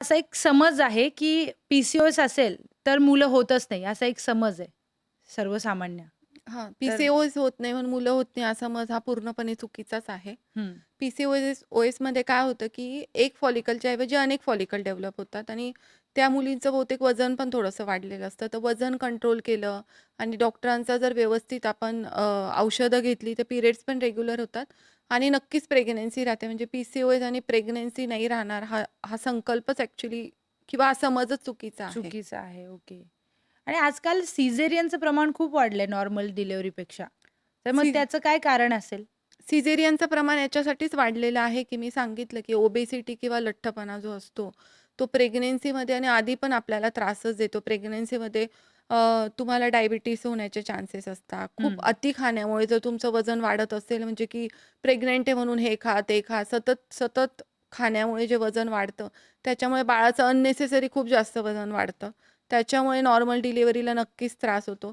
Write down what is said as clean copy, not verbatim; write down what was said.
असा एक समज आहे, की पी-सी-ओ-एस असेल, तर मुलं होतच नाही, असा एक समज आहे सर्वसामान्य. हां, तर पी-सी-ओ-एस होत नाही म्हणून मुलं होत नाही, हा समज हा पूर्णपणे चुकीचाच आहे. हं, पी-सी-ओ-एसमध्ये काय होतं, की एक फॉलिकलच्या ऐवजी अनेक फॉलिकल डेव्हलप होतात आणि त्या मुलींचं बहुतेक वजन पण थोडंसं वाढलेलं असतं. तर वजन कंट्रोल केलं आणि डॉक्टरांचा जर व्यवस्थित आपण औषधं घेतली, तर पिरियड्स पण रेग्युलर होतात आणि नक्कीच प्रेग्नन्सी राहते. म्हणजे पी-सी-ओ-एस आणि प्रेग्नन्सी नाही राहणार हा हा संकल्पच ॲक्चुअली किंवा हा समजच चुकीचा आहे. चुकीचं आहे. ओके. आणि आजकाल सिझेरियनचं प्रमाण खूप वाढलंय नॉर्मल डिलिव्हरीपेक्षा. तर मग त्याचं काय कारण असेल? सिझेरियनचं प्रमाण याच्यासाठीच वाढलेलं आहे, की मी सांगितलं, की ओबेसिटी किंवा लठ्ठपणा जो असतो, तो प्रेग्नन्सीमध्ये आणि आधी पण आपल्याला त्रासच देतो. प्रेग्नन्सीमध्ये तुम्हाला डायबिटीज होण्याचे चान्सेस असतात. खूप हं. अति खाण्यामुळे जर तुमचं वजन वाढत असेल, म्हणजे की प्रेग्नंट आहे म्हणून हे खा, ते खा, सतत सतत खाण्यामुळे जे वजन वाढतं, त्याच्यामुळे बाळाचं अननेसेसरी खूप जास्त वजन वाढतं. त्याच्यामुळे नॉर्मल डिलिव्हरीला नक्कीच त्रास होतो.